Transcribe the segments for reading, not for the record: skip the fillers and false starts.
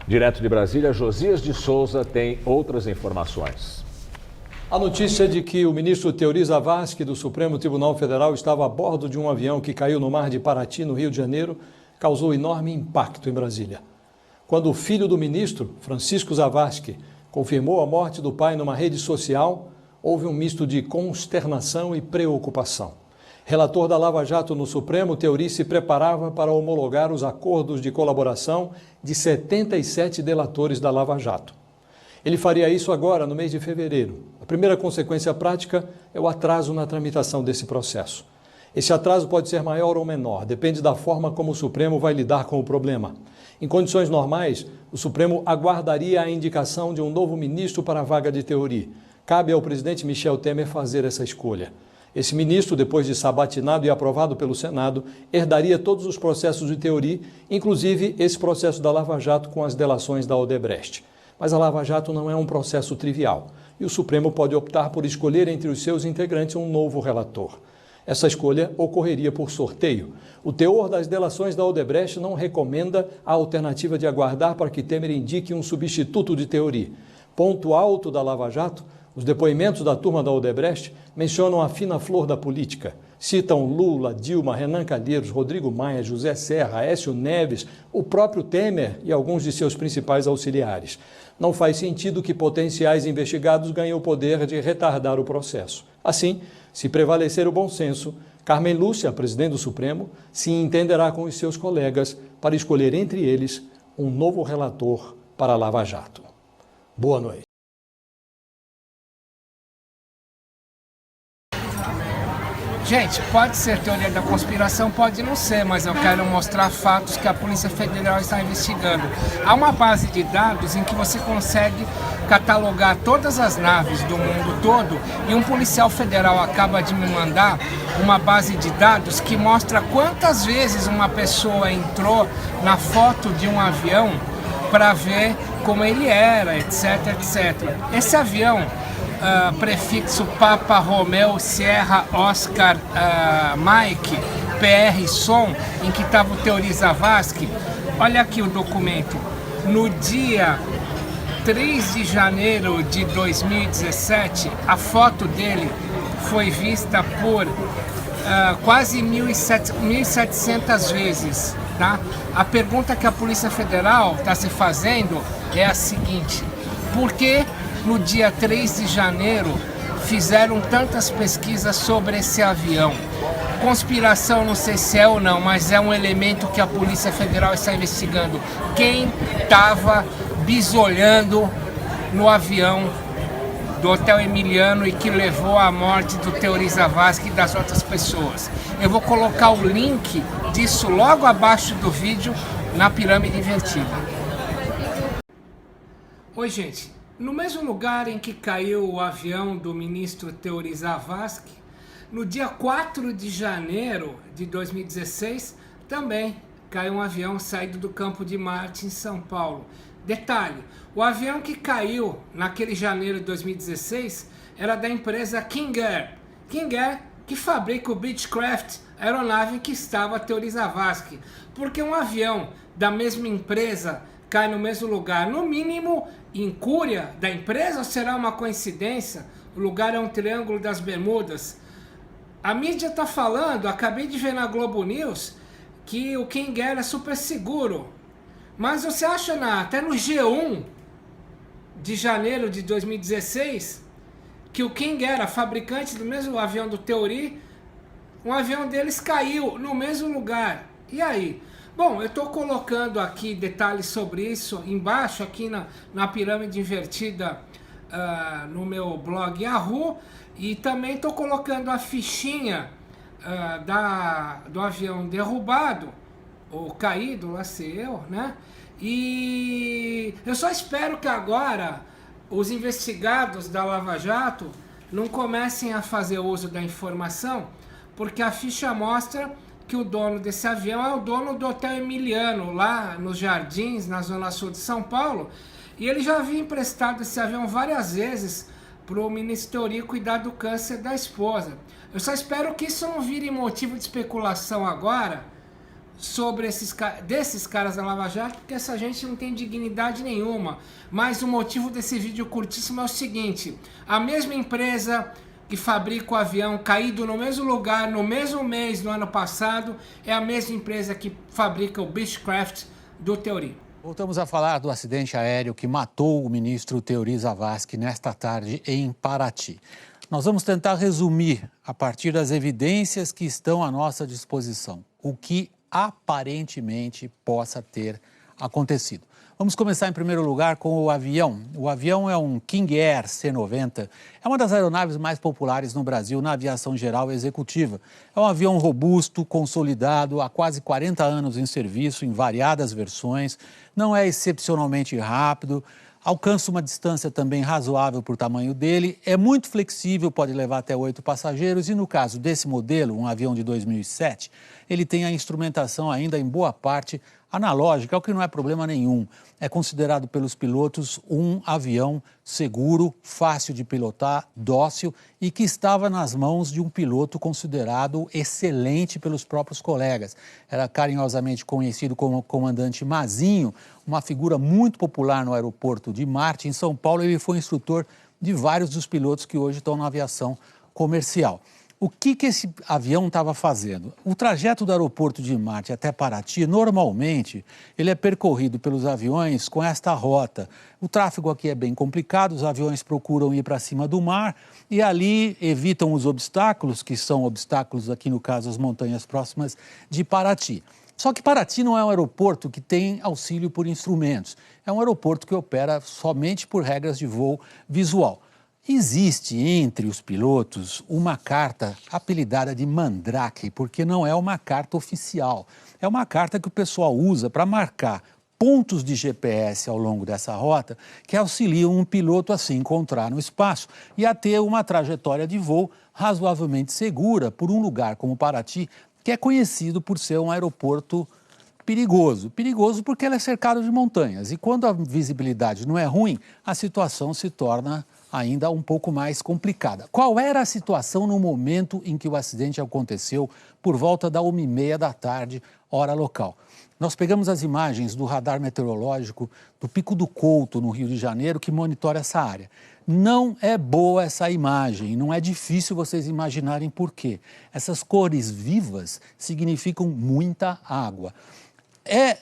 Direto de Brasília, Josias de Souza tem outras informações. A notícia de que o ministro Teori Zavascki do Supremo Tribunal Federal estava a bordo de um avião que caiu no mar de Paraty, no Rio de Janeiro, causou enorme impacto em Brasília. Quando o filho do ministro, Francisco Zavascki, confirmou a morte do pai numa rede social, houve um misto de consternação e preocupação. Relator da Lava Jato no Supremo, Teori se preparava para homologar os acordos de colaboração de 77 delatores da Lava Jato. Ele faria isso agora, no mês de fevereiro. A primeira consequência prática é o atraso na tramitação desse processo. Esse atraso pode ser maior ou menor, depende da forma como o Supremo vai lidar com o problema. Em condições normais, o Supremo aguardaria a indicação de um novo ministro para a vaga de Teori. Cabe ao presidente Michel Temer fazer essa escolha. Esse ministro, depois de sabatinado e aprovado pelo Senado, herdaria todos os processos de Teori, inclusive esse processo da Lava Jato com as delações da Odebrecht. Mas a Lava Jato não é um processo trivial e o Supremo pode optar por escolher entre os seus integrantes um novo relator. Essa escolha ocorreria por sorteio. O teor das delações da Odebrecht não recomenda a alternativa de aguardar para que Temer indique um substituto de Teori. Ponto alto da Lava Jato, os depoimentos da turma da Odebrecht mencionam a fina flor da política. Citam Lula, Dilma, Renan Calheiros, Rodrigo Maia, José Serra, Aécio Neves, o próprio Temer e alguns de seus principais auxiliares. Não faz sentido que potenciais investigados ganhem o poder de retardar o processo. Assim, se prevalecer o bom senso, Carmen Lúcia, presidente do Supremo, se entenderá com os seus colegas para escolher entre eles um novo relator para a Lava Jato. Boa noite. Gente, pode ser teoria da conspiração, pode não ser, mas eu quero mostrar fatos que a Polícia Federal está investigando. Há uma base de dados em que você consegue catalogar todas as naves do mundo todo e um policial federal acaba de me mandar uma base de dados que mostra quantas vezes uma pessoa entrou na foto de um avião para ver como ele era, etc, etc. Esse avião, prefixo Papa Romeo Sierra Oscar Mike PR Som, em que estava o Teori Zavascki. Olha aqui o documento. No dia 3 de janeiro de 2017, a foto dele foi vista por quase 1.700 vezes. Tá? A pergunta que a Polícia Federal está se fazendo é a seguinte: por que no dia 3 de janeiro fizeram tantas pesquisas sobre esse avião? Conspiração, não sei se é ou não, mas é um elemento que a Polícia Federal está investigando. Quem estava bisolhando no avião do Hotel Emiliano e que levou à morte do Teori Zavascki e das outras pessoas? Eu vou colocar o link disso logo abaixo do vídeo na pirâmide invertida. Oi, gente. No mesmo lugar em que caiu o avião do ministro Teori Zavascki, no dia 4 de janeiro de 2016, também caiu um avião saído do Campo de Marte, em São Paulo. Detalhe, o avião que caiu naquele janeiro de 2016 era da empresa King Air. King Air, que fabrica o Beechcraft, a aeronave que estava Teori Zavascki. Porque um avião da mesma empresa cai no mesmo lugar, no mínimo incúria da empresa, ou será uma coincidência? O lugar é um triângulo das Bermudas. A mídia está falando, acabei de ver na Globo News, que o King Air é super seguro. Mas você acha até no G1 de janeiro de 2016 que o King Air, a fabricante do mesmo avião do Teori, um avião deles caiu no mesmo lugar. E aí? Bom, eu estou colocando aqui detalhes sobre isso embaixo, aqui na pirâmide invertida, no meu blog Yahoo, e também estou colocando a fichinha do avião derrubado, ou caído, lá sei eu, né? E eu só espero que agora os investigados da Lava Jato não comecem a fazer uso da informação, porque a ficha mostra que o dono desse avião é o dono do Hotel Emiliano, lá nos Jardins, na zona sul de São Paulo, e ele já havia emprestado esse avião várias vezes para o ministro Teori cuidar do câncer da esposa. Eu só espero que isso não vire motivo de especulação agora, sobre desses caras da Lava Jato, porque essa gente não tem dignidade nenhuma. Mas o motivo desse vídeo curtíssimo é o seguinte: a mesma empresa que fabrica o avião caído no mesmo lugar, no mesmo mês do ano passado, é a mesma empresa que fabrica o Beechcraft do Theory. Voltamos a falar do acidente aéreo que matou o ministro Theory Zavascki nesta tarde em Paraty. Nós vamos tentar resumir, a partir das evidências que estão à nossa disposição, o que aparentemente possa ter acontecido. Vamos começar em primeiro lugar com o avião. O avião é um King Air C-90, é uma das aeronaves mais populares no Brasil na aviação geral executiva. É um avião robusto, consolidado, há quase 40 anos em serviço, em variadas versões, não é excepcionalmente rápido, alcança uma distância também razoável por tamanho dele, é muito flexível, pode levar até 8 passageiros e no caso desse modelo, um avião de 2007, ele tem a instrumentação ainda em boa parte analógica, o que não é problema nenhum. É considerado pelos pilotos um avião seguro, fácil de pilotar, dócil e que estava nas mãos de um piloto considerado excelente pelos próprios colegas. Era carinhosamente conhecido como comandante Mazinho, uma figura muito popular no aeroporto de Marte, em São Paulo. Ele foi instrutor de vários dos pilotos que hoje estão na aviação comercial. O que esse avião estava fazendo? O trajeto do aeroporto de Marte até Paraty, normalmente, ele é percorrido pelos aviões com esta rota. O tráfego aqui é bem complicado, os aviões procuram ir para cima do mar e ali evitam os obstáculos, que são obstáculos aqui, no caso, as montanhas próximas de Paraty. Só que Paraty não é um aeroporto que tem auxílio por instrumentos. É um aeroporto que opera somente por regras de voo visual. Existe entre os pilotos uma carta apelidada de Mandrake, porque não é uma carta oficial. É uma carta que o pessoal usa para marcar pontos de GPS ao longo dessa rota que auxiliam um piloto a se encontrar no espaço e a ter uma trajetória de voo razoavelmente segura por um lugar como Paraty, que é conhecido por ser um aeroporto perigoso. Perigoso porque ele é cercado de montanhas e quando a visibilidade não é ruim, a situação se torna ainda um pouco mais complicada. Qual era a situação no momento em que o acidente aconteceu, por volta da 1h30 da tarde, hora local? Nós pegamos as imagens do radar meteorológico do Pico do Couto, no Rio de Janeiro, que monitora essa área. Não é boa essa imagem, não é difícil vocês imaginarem por quê. Essas cores vivas significam muita água. É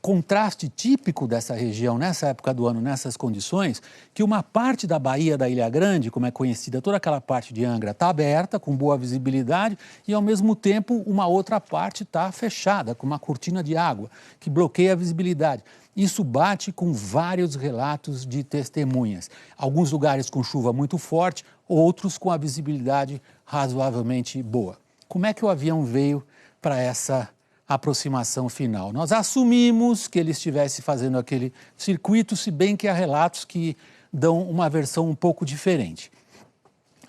contraste típico dessa região, nessa época do ano, nessas condições, que uma parte da Baía da Ilha Grande, como é conhecida, toda aquela parte de Angra, está aberta, com boa visibilidade, e ao mesmo tempo uma outra parte está fechada, com uma cortina de água, que bloqueia a visibilidade. Isso bate com vários relatos de testemunhas. Alguns lugares com chuva muito forte, outros com a visibilidade razoavelmente boa. Como é que o avião veio para essa aproximação final? Nós assumimos que ele estivesse fazendo aquele circuito, se bem que há relatos que dão uma versão um pouco diferente.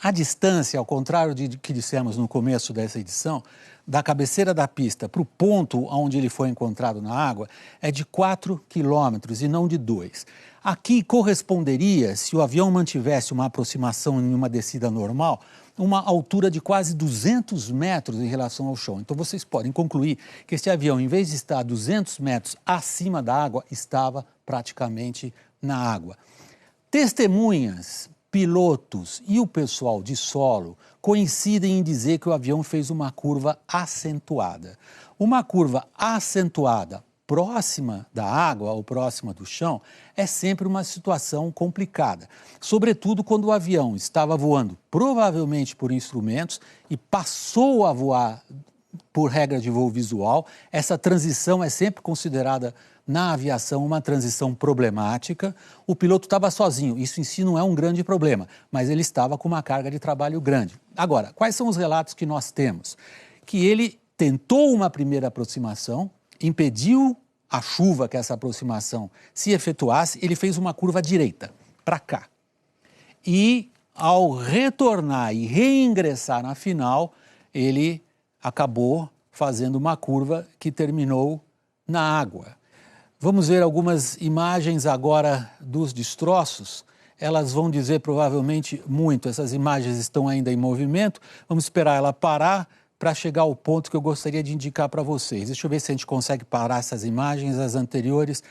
A distância, ao contrário de que dissemos no começo dessa edição, da cabeceira da pista para o ponto onde ele foi encontrado na água, é de 4 quilômetros e não de 2. Aqui corresponderia, se o avião mantivesse uma aproximação em uma descida normal, uma altura de quase 200 metros em relação ao chão. Então vocês podem concluir que esse avião, em vez de estar 200 metros acima da água, estava praticamente na água. Testemunhas, pilotos e o pessoal de solo coincidem em dizer que o avião fez uma curva acentuada. Uma curva acentuada próxima da água ou próxima do chão é sempre uma situação complicada, sobretudo quando o avião estava voando provavelmente por instrumentos e passou a voar por regra de voo visual. Essa transição é sempre considerada na aviação uma transição problemática. O piloto estava sozinho, isso em si não é um grande problema, mas ele estava com uma carga de trabalho grande. Agora, quais são os relatos que nós temos? Que ele tentou uma primeira aproximação, impediu a chuva que essa aproximação se efetuasse, ele fez uma curva direita, para cá. E ao retornar e reingressar na final, ele acabou fazendo uma curva que terminou na água. Vamos ver algumas imagens agora dos destroços. Elas vão dizer provavelmente muito. Essas imagens estão ainda em movimento. Vamos esperar ela parar para chegar ao ponto que eu gostaria de indicar para vocês. Deixa eu ver se a gente consegue parar essas imagens, as anteriores.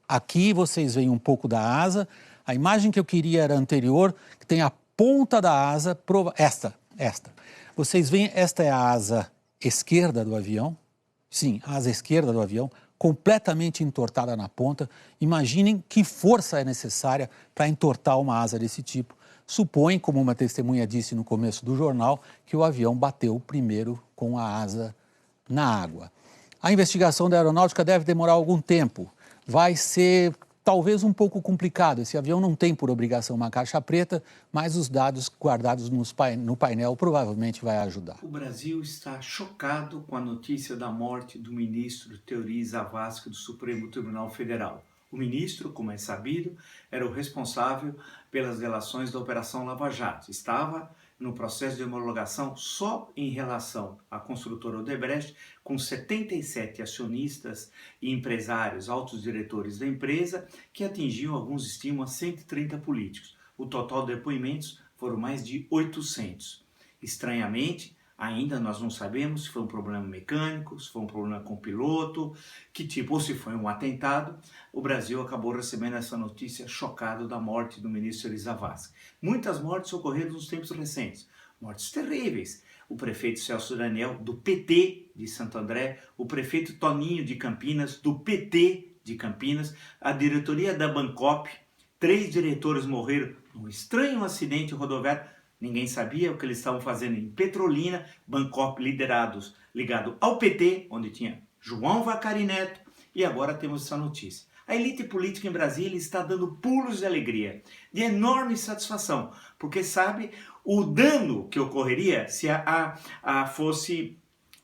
Aqui vocês veem um pouco da asa. A imagem que eu queria era a anterior, que tem a ponta da asa, esta. Vocês veem, esta é a asa esquerda do avião. Sim, a asa esquerda do avião, completamente entortada na ponta. Imaginem que força é necessária para entortar uma asa desse tipo. Supõe, como uma testemunha disse no começo do jornal, que o avião bateu primeiro com a asa na água. A investigação da aeronáutica deve demorar algum tempo. Vai ser talvez um pouco complicado. Esse avião não tem por obrigação uma caixa preta, mas os dados guardados no painel provavelmente vai ajudar. O Brasil está chocado com a notícia da morte do ministro Teori Zavascki do Supremo Tribunal Federal. O ministro, como é sabido, era o responsável pelas delações da Operação Lava Jato. Estava no processo de homologação só em relação à construtora Odebrecht, com 77 acionistas e empresários, altos diretores da empresa, que atingiam, alguns estimam, a 130 políticos. O total de depoimentos foram mais de 800. Estranhamente, ainda nós não sabemos se foi um problema mecânico, se foi um problema com o piloto, que tipo, ou se foi um atentado. O Brasil acabou recebendo essa notícia chocado da morte do ministro Teori Zavascki. Muitas mortes ocorreram nos tempos recentes, mortes terríveis. O prefeito Celso Daniel, do PT de Santo André, o prefeito Toninho de Campinas, do PT de Campinas, a diretoria da Bancop, 3 diretores morreram num estranho acidente rodoviário. Ninguém sabia o que eles estavam fazendo em Petrolina, Bancop ligado ao PT, onde tinha João Vacari Neto, e agora temos essa notícia. A elite política em Brasília está dando pulos de alegria, de enorme satisfação, porque sabe o dano que ocorreria se fosse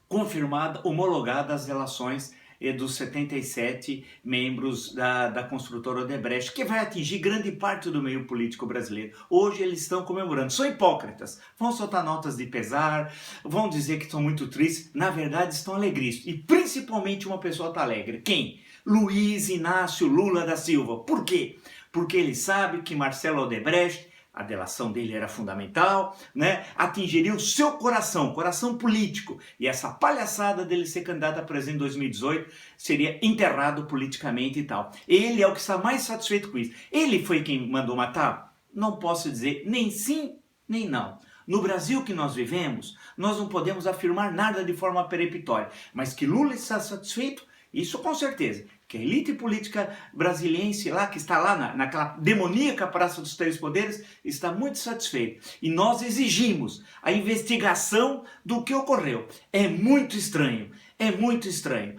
confirmada, homologada as relações dos 77 membros da construtora Odebrecht, que vai atingir grande parte do meio político brasileiro. Hoje eles estão comemorando, são hipócritas, vão soltar notas de pesar, vão dizer que estão muito tristes, na verdade estão alegres, e principalmente uma pessoa está alegre. Quem? Luiz Inácio Lula da Silva. Por quê? Porque ele sabe que Marcelo Odebrecht, a delação dele era fundamental, né? Atingiria o seu coração político. E essa palhaçada dele ser candidato a presidente em 2018 seria enterrado politicamente e tal. Ele é o que está mais satisfeito com isso. Ele foi quem mandou matar? Não posso dizer nem sim, nem não. No Brasil que nós vivemos, nós não podemos afirmar nada de forma peremptória. Mas que Lula está satisfeito, isso com certeza. Que a elite política brasiliense lá, que está lá naquela demoníaca Praça dos Três Poderes, está muito satisfeita. E nós exigimos a investigação do que ocorreu. É muito estranho, é muito estranho.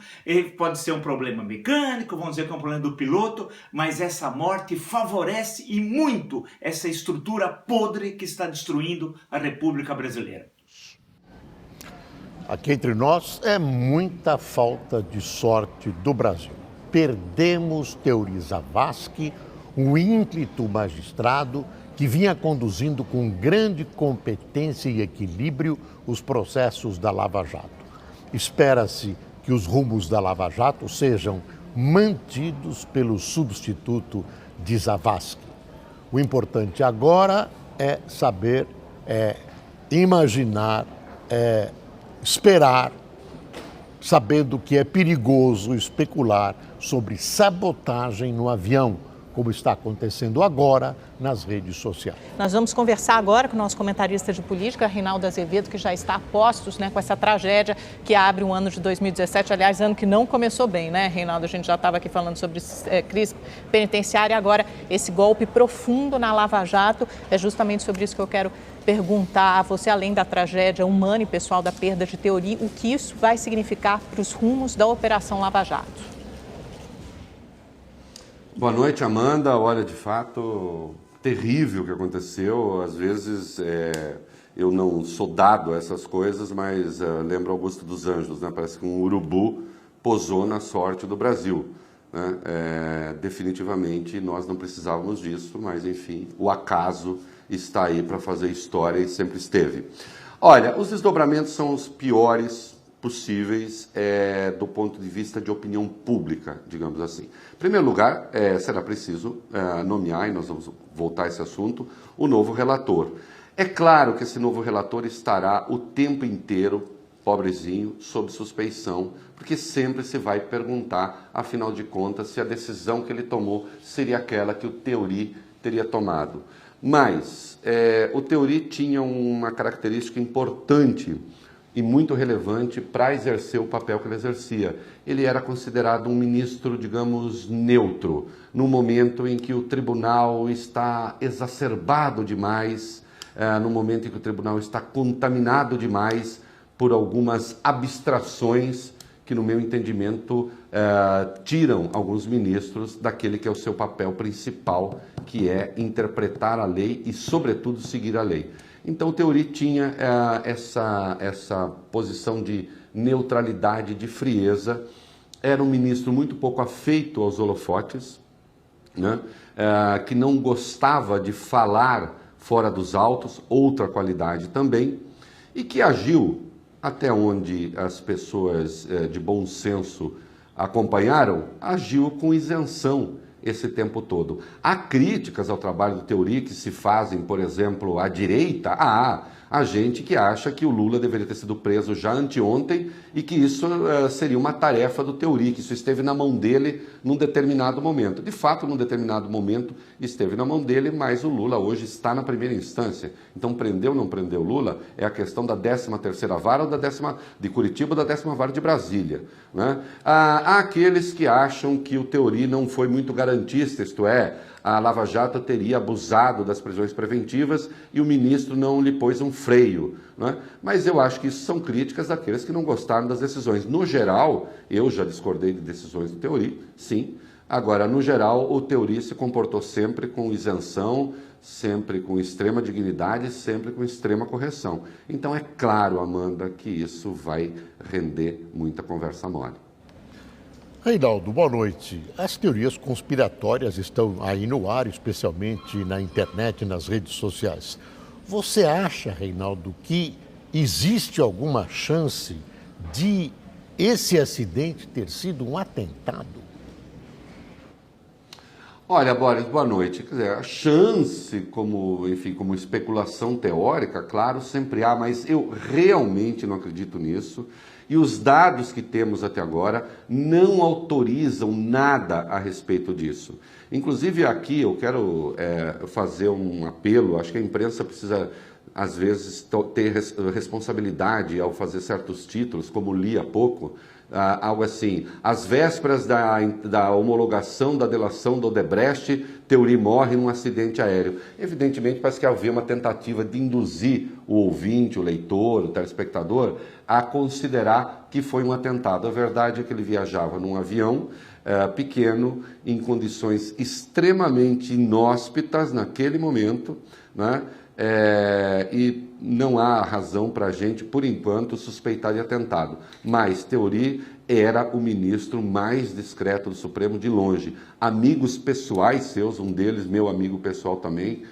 Pode ser um problema mecânico, vamos dizer que é um problema do piloto, mas essa morte favorece e muito essa estrutura podre que está destruindo a República Brasileira. Aqui entre nós é muita falta de sorte do Brasil. Perdemos Teori Zavascki, um ínclito magistrado que vinha conduzindo com grande competência e equilíbrio os processos da Lava Jato. Espera-se que os rumos da Lava Jato sejam mantidos pelo substituto de Zavascki. O importante agora é saber, imaginar, esperar, sabendo que é perigoso especular sobre sabotagem no avião, como está acontecendo agora nas redes sociais. Nós vamos conversar agora com o nosso comentarista de política, Reinaldo Azevedo, que já está a postos, né, com essa tragédia que abre o ano de 2017, aliás, ano que não começou bem, né, Reinaldo? A gente já estava aqui falando sobre crise penitenciária, agora esse golpe profundo na Lava Jato, é justamente sobre isso que eu quero perguntar a você, além da tragédia humana e pessoal da perda de Teori, o que isso vai significar para os rumos da Operação Lava Jato? Boa noite, Amanda. Olha, de fato, terrível o que aconteceu. Às vezes eu não sou dado a essas coisas, mas lembro Augusto dos Anjos, né? Parece que um urubu posou na sorte do Brasil, né? Definitivamente nós não precisávamos disso, mas enfim, o acaso está aí para fazer história e sempre esteve. Olha, os desdobramentos são os piores possíveis do ponto de vista de opinião pública, digamos assim. Em primeiro lugar, será preciso nomear, e nós vamos voltar a esse assunto, o novo relator. É claro que esse novo relator estará o tempo inteiro pobrezinho, sob suspeição, porque sempre se vai perguntar, afinal de contas, se a decisão que ele tomou seria aquela que o Theory teria tomado. Mas o Theory tinha uma característica importante e muito relevante para exercer o papel que ele exercia. Ele era considerado um ministro, digamos, neutro, no momento em que o tribunal está exacerbado demais, no momento em que o tribunal está contaminado demais por algumas abstrações que, no meu entendimento, tiram alguns ministros daquele que é o seu papel principal, que é interpretar a lei e, sobretudo, seguir a lei. Então, o Theory tinha essa posição de neutralidade, de frieza. Era um ministro muito pouco afeito aos holofotes, né? Que não gostava de falar fora dos autos, outra qualidade também, e que agiu, até onde as pessoas de bom senso acompanharam, agiu com isenção esse tempo todo. Há críticas ao trabalho do Theory que se fazem, por exemplo, à direita. Há gente que acha que o Lula deveria ter sido preso já anteontem e que isso seria uma tarefa do Theory, que isso esteve na mão dele num determinado momento. De fato, num determinado momento esteve na mão dele, mas o Lula hoje está na primeira instância. Então, prendeu ou não prendeu o Lula é a questão da 13ª vara ou da 10ª de Curitiba ou da 10ª vara de Brasília, né? Há aqueles que acham que o Theory não foi muito garantista, isto é, a Lava Jato teria abusado das prisões preventivas e o ministro não lhe pôs um freio, né? Mas eu acho que isso são críticas daqueles que não gostaram das decisões. No geral, eu já discordei de decisões do Theory, sim. Agora, no geral, o Theory se comportou sempre com isenção, sempre com extrema dignidade, sempre com extrema correção. Então é claro, Amanda, que isso vai render muita conversa mole. Reinaldo, boa noite. As teorias conspiratórias estão aí no ar, especialmente na internet e nas redes sociais. Você acha, Reinaldo, que existe alguma chance de esse acidente ter sido um atentado? Olha, Boris, boa noite. Quer dizer, a chance, como especulação teórica, claro, sempre há, mas eu realmente não acredito nisso. E os dados que temos até agora não autorizam nada a respeito disso. Inclusive aqui eu quero fazer um apelo, acho que a imprensa precisa, às vezes, ter responsabilidade ao fazer certos títulos, como li há pouco, algo assim, às vésperas da homologação da delação do Odebrecht, Theory morre num acidente aéreo. Evidentemente, parece que havia uma tentativa de induzir o ouvinte, o leitor, o telespectador, a considerar que foi um atentado. A verdade é que ele viajava num avião pequeno, em condições extremamente inóspitas naquele momento, né? E não há razão para a gente, por enquanto, suspeitar de atentado. Mas Theory era o ministro mais discreto do Supremo de longe. Amigos pessoais seus, um deles, meu amigo pessoal também,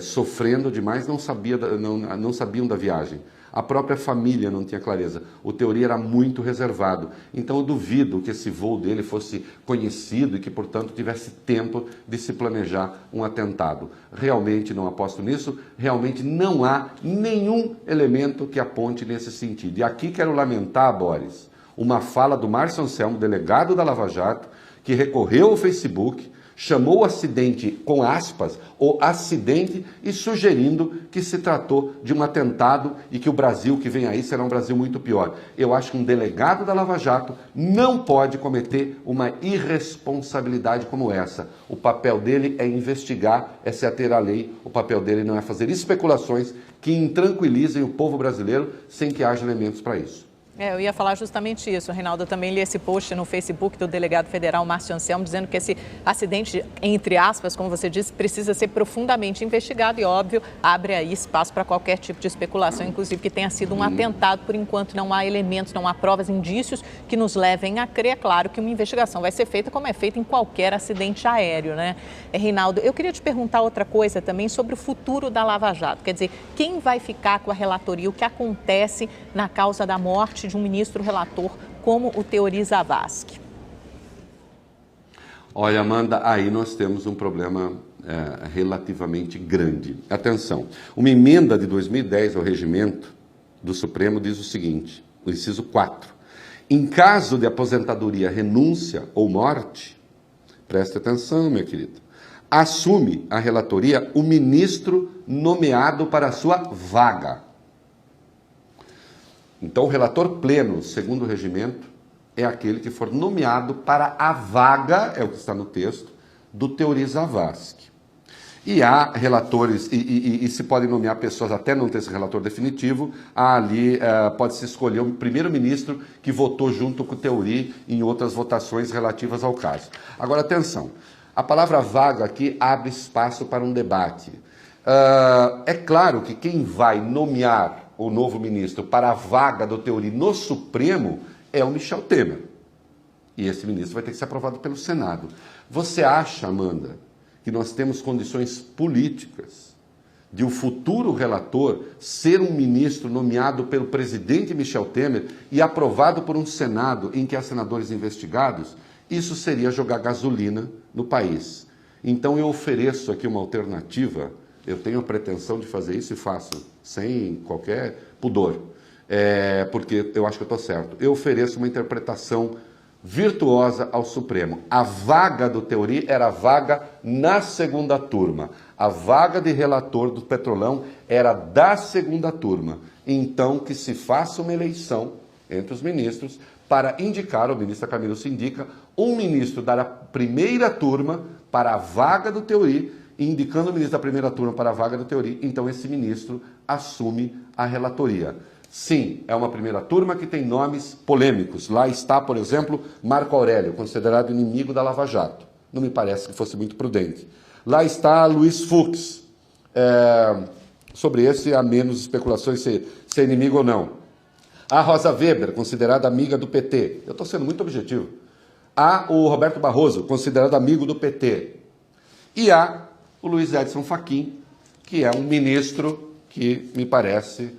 sofrendo demais, não sabiam da viagem. A própria família não tinha clareza. O Theory era muito reservado. Então eu duvido que esse voo dele fosse conhecido e que, portanto, tivesse tempo de se planejar um atentado. Realmente não aposto nisso. Realmente não há nenhum elemento que aponte nesse sentido. E aqui quero lamentar, Boris, uma fala do Márcio Anselmo, delegado da Lava Jato, que recorreu ao Facebook, chamou o acidente, com aspas, o acidente, e sugerindo que se tratou de um atentado e que o Brasil que vem aí será um Brasil muito pior. Eu acho que um delegado da Lava Jato não pode cometer uma irresponsabilidade como essa. O papel dele é investigar, é se ater à lei. O papel dele não é fazer especulações que intranquilizem o povo brasileiro sem que haja elementos para isso. Eu ia falar justamente isso, Reinaldo. Eu também li esse post no Facebook do delegado federal Márcio Anselmo, dizendo que esse acidente, entre aspas, como você disse, precisa ser profundamente investigado e, óbvio, abre aí espaço para qualquer tipo de especulação, inclusive que tenha sido um atentado. Por enquanto, não há elementos, não há provas, indícios que nos levem a crer. É claro que uma investigação vai ser feita como é feita em qualquer acidente aéreo, né? Reinaldo, eu queria te perguntar outra coisa também sobre o futuro da Lava Jato. Quer dizer, quem vai ficar com a relatoria? O que acontece na causa da morte de um ministro relator como o Theory Zavascki? Olha, Amanda, aí nós temos um problema relativamente grande. Atenção, uma emenda de 2010 ao regimento do Supremo diz o seguinte, O inciso 4. Em caso de aposentadoria, renúncia ou morte, preste atenção, meu querido, assume a relatoria o ministro nomeado para a sua vaga. Então, o relator pleno, segundo o regimento, é aquele que for nomeado para a vaga, é o que está no texto, do Teori Zavascki. E há relatores, e se pode nomear pessoas até não ter esse relator definitivo, ali pode-se escolher o primeiro-ministro que votou junto com o Teori em outras votações relativas ao caso. Agora, atenção, a palavra vaga aqui abre espaço para um debate. É claro que quem vai nomear o novo ministro para a vaga do Teori no Supremo é o Michel Temer. E esse ministro vai ter que ser aprovado pelo Senado. Você acha, Amanda, que nós temos condições políticas de o futuro relator ser um ministro nomeado pelo presidente Michel Temer e aprovado por um Senado em que há senadores investigados? Isso seria jogar gasolina no país. Então eu ofereço aqui uma alternativa, eu tenho a pretensão de fazer isso e faço, sem qualquer pudor, porque eu acho que eu estou certo. Eu ofereço uma interpretação virtuosa ao Supremo. A vaga do Teori era a vaga na segunda turma. A vaga de relator do Petrolão era da segunda turma. Então, que se faça uma eleição entre os ministros para indicar, o ministro Camilo se indica, um ministro da primeira turma para a vaga do Teori, indicando o ministro da primeira turma para a vaga do Teori, então esse ministro assume a relatoria. Sim, é uma primeira turma que tem nomes polêmicos. Lá está, por exemplo, Marco Aurélio, considerado inimigo da Lava Jato. Não me parece que fosse muito prudente. Lá está Luiz Fux. Sobre esse há menos especulações se é inimigo ou não. Há Rosa Weber, considerada amiga do PT. Eu estou sendo muito objetivo. Há o Roberto Barroso, considerado amigo do PT. E há o Luiz Edson Fachin, que é um ministro que, me parece,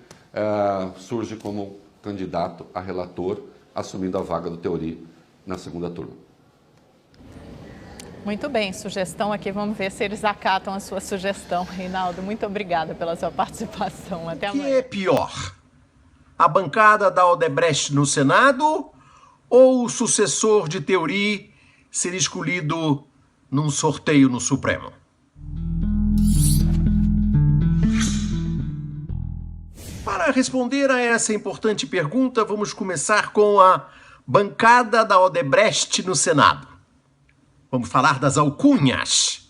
surge como candidato a relator, assumindo a vaga do Teori na segunda turma. Muito bem, sugestão aqui, vamos ver se eles acatam a sua sugestão. Reinaldo, muito obrigada pela sua participação. Até amanhã. O que é pior? A bancada da Odebrecht no Senado ou o sucessor de Teori ser escolhido num sorteio no Supremo? Para responder a essa importante pergunta, vamos começar com a bancada da Odebrecht no Senado. Vamos falar das alcunhas.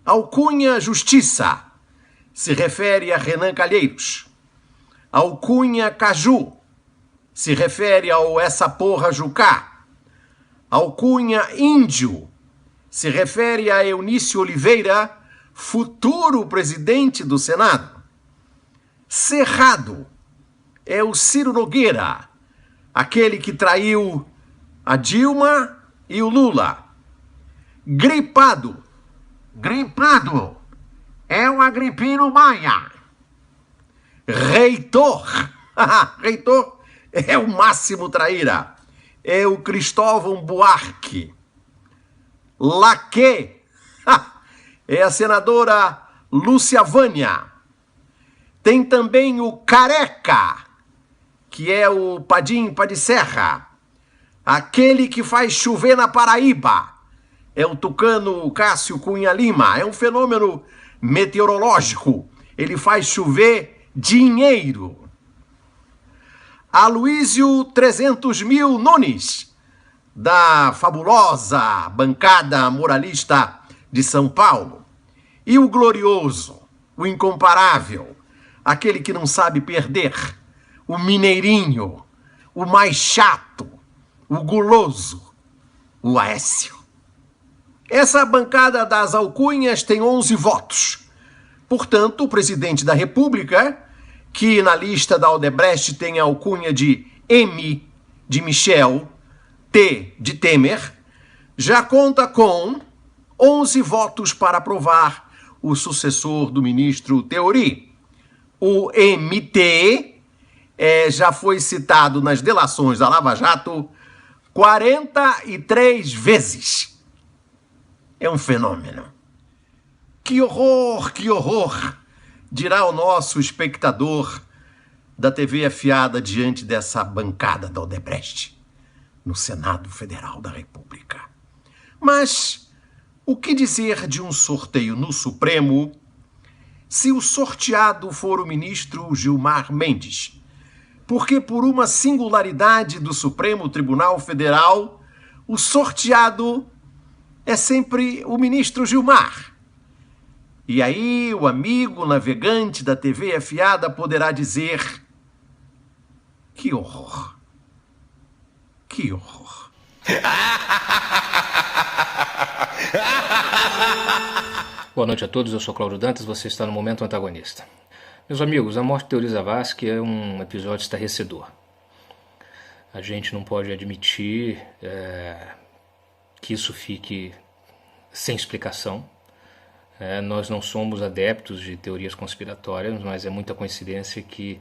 Alcunha Justiça se refere a Renan Calheiros. Alcunha Caju se refere ao Essa Porra Jucá. Alcunha Índio se refere a Eunício Oliveira, futuro presidente do Senado. Cerrado é o Ciro Nogueira, aquele que traiu a Dilma e o Lula. Gripado é o Agripino Maia. Reitor reitor é o Máximo Traíra, é o Cristóvão Buarque. Laque é a senadora Lúcia Vânia. Tem também o Careca, que é o Padim Padisserra, aquele que faz chover na Paraíba. É o tucano Cássio Cunha Lima, é um fenômeno meteorológico. Ele faz chover dinheiro. Aloísio 300.000 Nunes, da fabulosa bancada moralista de São Paulo. E o glorioso, o incomparável, aquele que não sabe perder, o mineirinho, o mais chato, o guloso, o Aécio. Essa bancada das alcunhas tem 11 votos. Portanto, o presidente da República, que na lista da Odebrecht tem a alcunha de M de Michel, T de Temer, já conta com 11 votos para aprovar o sucessor do ministro Teori. O MT já foi citado nas delações da Lava Jato 43 vezes. É um fenômeno. Que horror, dirá o nosso espectador da TV afiada diante dessa bancada da Odebrecht no Senado Federal da República. Mas o que dizer de um sorteio no Supremo se o sorteado for o ministro Gilmar Mendes? Porque, por uma singularidade do Supremo Tribunal Federal, o sorteado é sempre o ministro Gilmar. E aí o amigo navegante da TV afiada poderá dizer: que horror! Que horror! Boa noite a todos, eu sou Cláudio Dantas, você está no Momento Antagonista. Meus amigos, a morte de Teori Zavascki é um episódio estarrecedor. A gente não pode admitir que isso fique sem explicação. Nós não somos adeptos de teorias conspiratórias, mas é muita coincidência que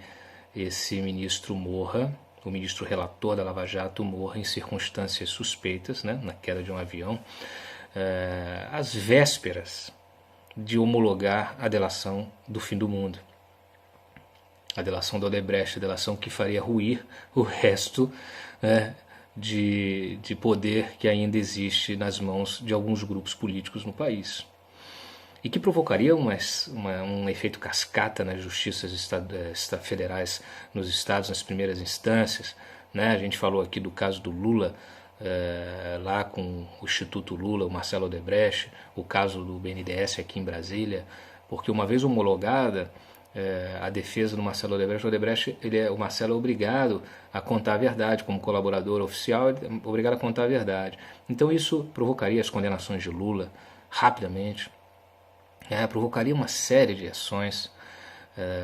esse ministro morra, o ministro relator da Lava Jato morra em circunstâncias suspeitas, né, na queda de um avião, às vésperas de homologar a delação do fim do mundo. A delação da Odebrecht, a delação que faria ruir o resto de poder que ainda existe nas mãos de alguns grupos políticos no país. E que provocaria um efeito cascata nas justiças federais nos estados, nas primeiras instâncias. Né? A gente falou aqui do caso do Lula, lá com o Instituto Lula, o Marcelo Odebrecht, o caso do BNDES aqui em Brasília, porque uma vez homologada a defesa do Marcelo Odebrecht, o Marcelo é obrigado a contar a verdade, como colaborador oficial, é obrigado a contar a verdade. Então isso provocaria as condenações de Lula rapidamente, provocaria uma série de ações.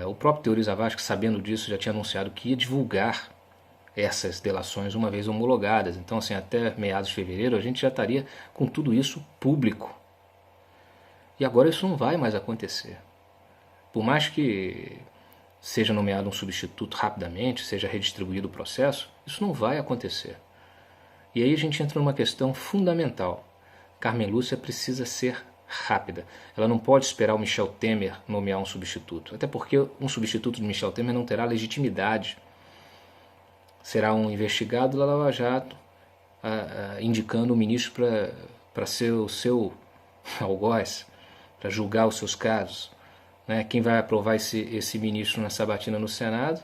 O próprio Teori Zavascki, sabendo disso, já tinha anunciado que ia divulgar essas delações uma vez homologadas. Então, assim, até meados de fevereiro a gente já estaria com tudo isso público. E agora isso não vai mais acontecer. Por mais que seja nomeado um substituto rapidamente, seja redistribuído o processo, isso não vai acontecer. E aí a gente entra numa questão fundamental. Carmen Lúcia precisa ser rápida. Ela não pode esperar o Michel Temer nomear um substituto. Até porque um substituto de Michel Temer não terá legitimidade. Será um investigado da Lava Jato indicando o ministro para ser o seu algoz, para julgar os seus casos. Né? Quem vai aprovar esse ministro na sabatina no Senado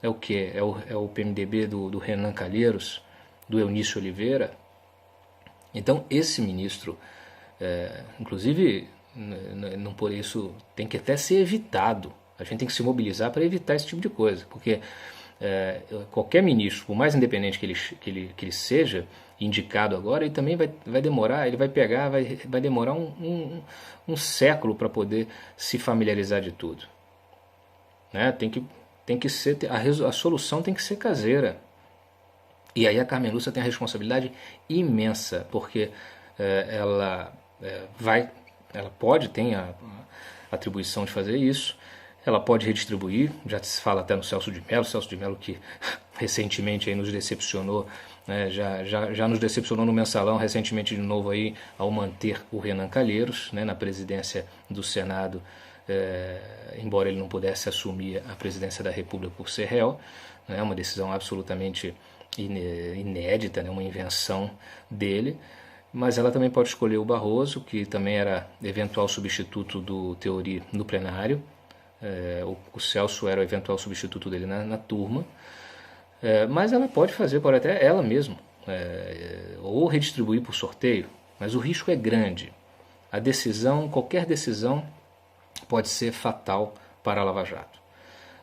é o quê? É o PMDB do Renan Calheiros, do Eunício Oliveira. Então esse ministro, inclusive, não por isso tem que até ser evitado. A gente tem que se mobilizar para evitar esse tipo de coisa, porque qualquer ministro, por mais independente que ele seja indicado agora, ele também vai demorar, ele vai demorar um século para poder se familiarizar de tudo. Né? Tem que ser, a solução tem que ser caseira. E aí a Carmen Lúcia tem a responsabilidade imensa, porque ela tem a atribuição de fazer isso. Ela pode redistribuir, já se fala até no Celso de Mello que recentemente aí nos decepcionou, né, já nos decepcionou no Mensalão, recentemente de novo aí ao manter o Renan Calheiros, né, na presidência do Senado, embora ele não pudesse assumir a presidência da República por ser réu, né, uma decisão absolutamente inédita, né, uma invenção dele. Mas ela também pode escolher o Barroso, que também era eventual substituto do Teori no plenário. O Celso era o eventual substituto dele na turma, mas ela pode até ela mesma, ou redistribuir por sorteio, mas o risco é grande. Qualquer decisão pode ser fatal para a Lava Jato.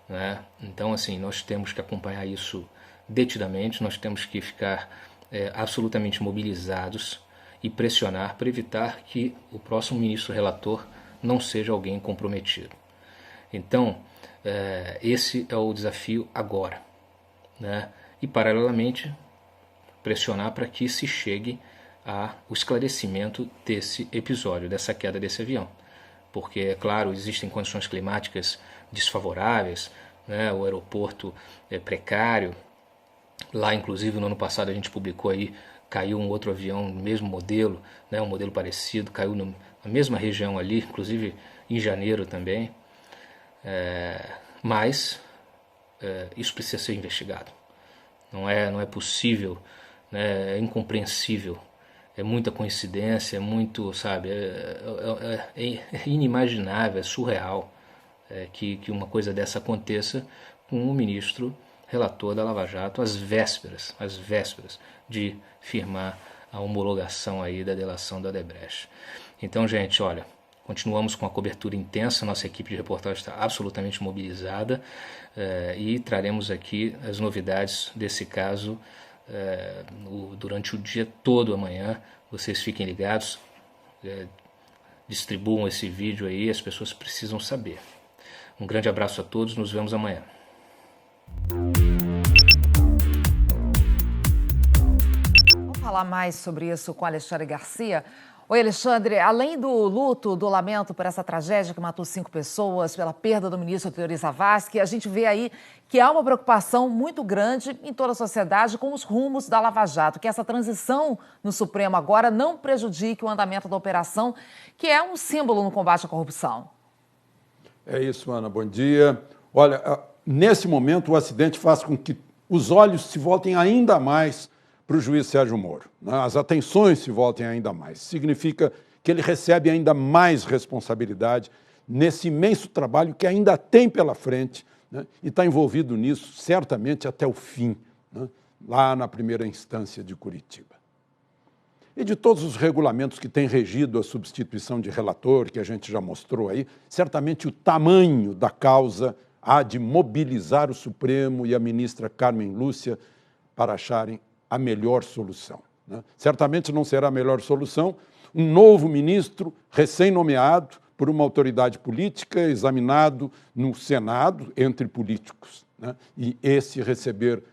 Né? Então, assim, nós temos que acompanhar isso detidamente, nós temos que ficar absolutamente mobilizados e pressionar para evitar que o próximo ministro relator não seja alguém comprometido. Então, esse é o desafio agora, né? E paralelamente pressionar para que se chegue ao esclarecimento desse episódio, dessa queda desse avião. Porque, é claro, existem condições climáticas desfavoráveis, né? O aeroporto é precário. Lá, inclusive, no ano passado a gente publicou aí, caiu um outro avião, mesmo modelo, né? Um modelo parecido, caiu na mesma região ali, inclusive em janeiro também. Mas isso precisa ser investigado. Não é possível, né? É incompreensível. É muita coincidência, é muito, sabe, é inimaginável, é surreal que uma coisa dessa aconteça com o ministro relator da Lava Jato às vésperas de firmar a homologação aí da delação da Odebrecht. Então, gente, olha, continuamos com a cobertura intensa, nossa equipe de reportagem está absolutamente mobilizada e traremos aqui as novidades desse caso durante o dia todo amanhã. Vocês fiquem ligados, distribuam esse vídeo aí, as pessoas precisam saber. Um grande abraço a todos, nos vemos amanhã. Vamos falar mais sobre isso com Alexandre Garcia. Oi, Alexandre, além do luto, do lamento por essa tragédia que matou 5 pessoas, pela perda do ministro Teori Zavascki, a gente vê aí que há uma preocupação muito grande em toda a sociedade com os rumos da Lava Jato, que essa transição no Supremo agora não prejudique o andamento da operação, que é um símbolo no combate à corrupção. É isso, Ana, bom dia. Olha, nesse momento o acidente faz com que os olhos se voltem ainda mais para o juiz Sérgio Moro, né? As atenções se voltem ainda mais. Significa que ele recebe ainda mais responsabilidade nesse imenso trabalho que ainda tem pela frente, né? E está envolvido nisso certamente até o fim, né? Lá na primeira instância de Curitiba. E de todos os regulamentos que têm regido a substituição de relator, que a gente já mostrou aí, certamente o tamanho da causa há de mobilizar o Supremo e a ministra Carmen Lúcia para acharem a melhor solução, né? Certamente não será a melhor solução um novo ministro recém-nomeado por uma autoridade política, examinado no Senado entre políticos, né? E esse receber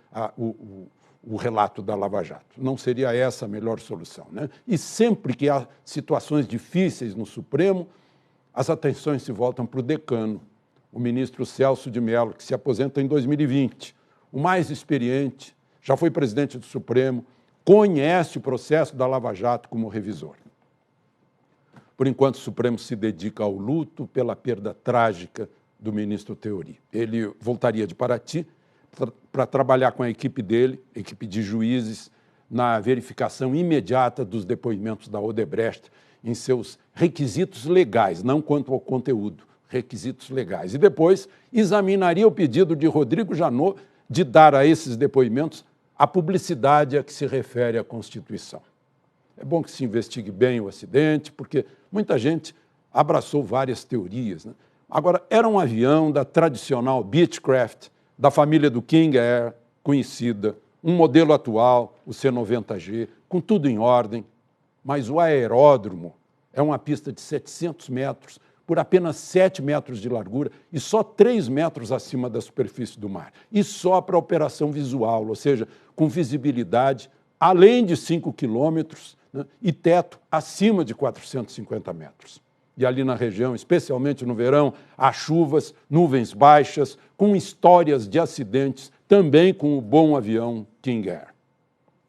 o relato da Lava Jato. Não seria essa a melhor solução, né? E sempre que há situações difíceis no Supremo, as atenções se voltam para o decano, o ministro Celso de Mello, que se aposenta em 2020, o mais experiente, já foi presidente do Supremo, conhece o processo da Lava Jato como revisor. Por enquanto, o Supremo se dedica ao luto pela perda trágica do ministro Teori. Ele voltaria de Paraty para trabalhar com a equipe dele, equipe de juízes, na verificação imediata dos depoimentos da Odebrecht em seus requisitos legais, não quanto ao conteúdo, requisitos legais. E depois examinaria o pedido de Rodrigo Janot de dar a esses depoimentos a publicidade a que se refere à Constituição. É bom que se investigue bem o acidente, porque muita gente abraçou várias teorias, né? Agora, era um avião da tradicional Beechcraft, da família do King Air, conhecida, um modelo atual, o C-90G, com tudo em ordem, mas o aeródromo é uma pista de 700 metros, por apenas 7 metros de largura e só 3 metros acima da superfície do mar. E só para operação visual, ou seja, com visibilidade além de 5 quilômetros, né, e teto acima de 450 metros. E ali na região, especialmente no verão, há chuvas, nuvens baixas, com histórias de acidentes, também com o bom avião King Air.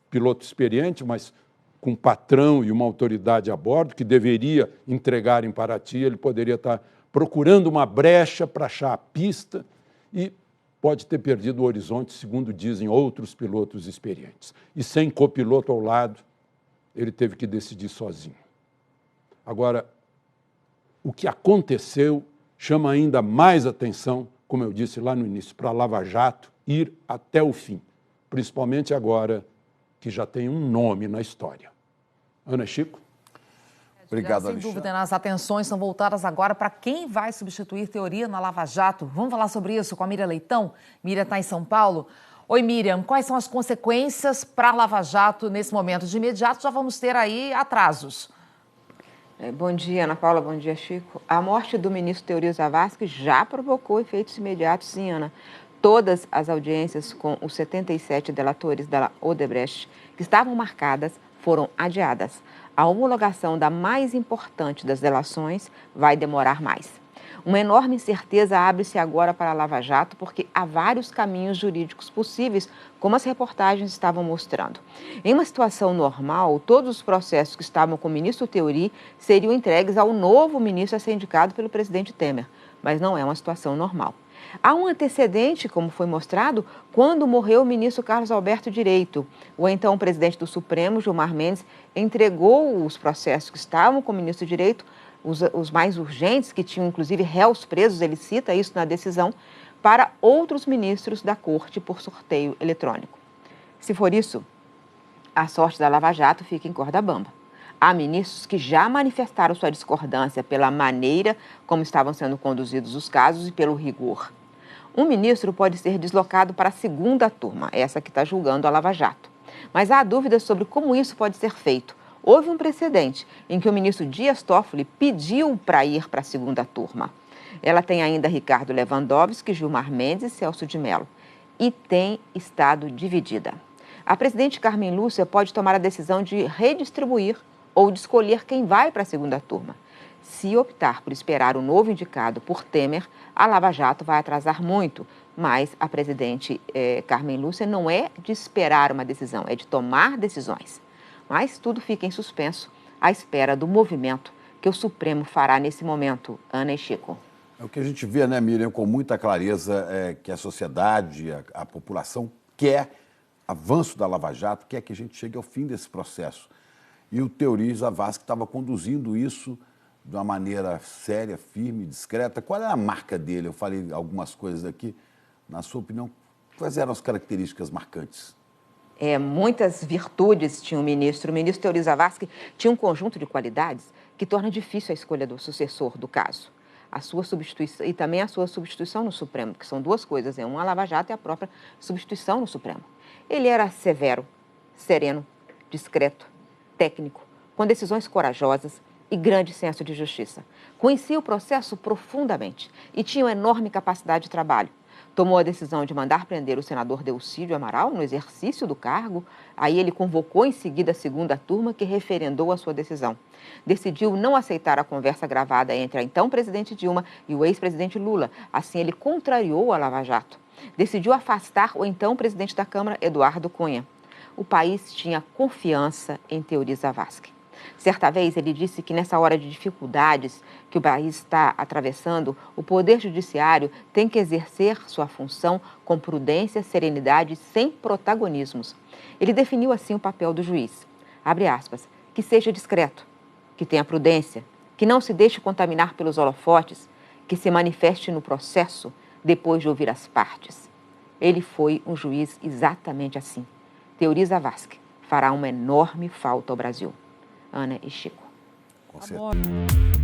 Piloto experiente, mas com um patrão e uma autoridade a bordo, que deveria entregar em Paraty, ele poderia estar procurando uma brecha para achar a pista e pode ter perdido o horizonte, segundo dizem outros pilotos experientes. E sem copiloto ao lado, ele teve que decidir sozinho. Agora, o que aconteceu chama ainda mais atenção, como eu disse lá no início, para a Lava Jato ir até o fim, principalmente agora que já tem um nome na história. Ana Chico? Obrigado, Alexandre. Sem dúvida, as atenções são voltadas agora para quem vai substituir Teori na Lava Jato. Vamos falar sobre isso com a Miriam Leitão. Miriam está em São Paulo. Oi, Miriam, quais são as consequências para a Lava Jato nesse momento? De imediato já vamos ter aí atrasos. Bom dia, Ana Paula. Bom dia, Chico. A morte do ministro Teori Zavascki já provocou efeitos imediatos, sim, Ana. Todas as audiências com os 77 delatores da Odebrecht que estavam marcadas foram adiadas. A homologação da mais importante das delações vai demorar mais. Uma enorme incerteza abre-se agora para a Lava Jato, porque há vários caminhos jurídicos possíveis, como as reportagens estavam mostrando. Em uma situação normal, todos os processos que estavam com o ministro Teori seriam entregues ao novo ministro a ser indicado pelo presidente Temer, mas não é uma situação normal. Há um antecedente, como foi mostrado, quando morreu o ministro Carlos Alberto Direito. O então presidente do Supremo, Gilmar Mendes, entregou os processos que estavam com o ministro Direito, os mais urgentes, que tinham inclusive réus presos, ele cita isso na decisão, para outros ministros da Corte por sorteio eletrônico. Se for isso, a sorte da Lava Jato fica em corda bamba. Há ministros que já manifestaram sua discordância pela maneira como estavam sendo conduzidos os casos e pelo rigor. Um ministro pode ser deslocado para a segunda turma, essa que está julgando a Lava Jato. Mas há dúvidas sobre como isso pode ser feito. Houve um precedente em que o ministro Dias Toffoli pediu para ir para a segunda turma. Ela tem ainda Ricardo Lewandowski, Gilmar Mendes e Celso de Mello. E tem estado dividida. A presidente Carmen Lúcia pode tomar a decisão de redistribuir ou de escolher quem vai para a segunda turma. Se optar por esperar o novo indicado por Temer, a Lava Jato vai atrasar muito, mas a presidente Carmen Lúcia não é de esperar uma decisão, é de tomar decisões. Mas tudo fica em suspenso à espera do movimento que o Supremo fará nesse momento, Ana e Chico. É o que a gente vê, né, Miriam, com muita clareza, que a sociedade, a população quer avanço da Lava Jato, quer que a gente chegue ao fim desse processo. E o Teori Zavascki estava conduzindo isso de uma maneira séria, firme, discreta. Qual é a marca dele? Eu falei algumas coisas aqui. Na sua opinião, quais eram as características marcantes? Muitas virtudes tinha o ministro. O ministro Teori Zavascki tinha um conjunto de qualidades que torna difícil a escolha do sucessor do caso. A sua substituição e também a sua substituição no Supremo, que são duas coisas, uma Lava Jato e a própria substituição no Supremo. Ele era severo, sereno, discreto, técnico, com decisões corajosas e grande senso de justiça. Conhecia o processo profundamente e tinha uma enorme capacidade de trabalho. Tomou a decisão de mandar prender o senador Delcídio Amaral no exercício do cargo. Aí ele convocou em seguida a segunda turma, que referendou a sua decisão. Decidiu não aceitar a conversa gravada entre a então presidente Dilma e o ex-presidente Lula. Assim, ele contrariou a Lava Jato. Decidiu afastar o então presidente da Câmara, Eduardo Cunha. O país tinha confiança em Teori Zavascki. Certa vez ele disse que nessa hora de dificuldades que o país está atravessando, o Poder Judiciário tem que exercer sua função com prudência, serenidade, sem protagonismos. Ele definiu assim o papel do juiz. Abre aspas, que seja discreto, que tenha prudência, que não se deixe contaminar pelos holofotes, que se manifeste no processo depois de ouvir as partes. Ele foi um juiz exatamente assim. Teori Zavascki fará uma enorme falta ao Brasil. Ana e Chico. Com certeza.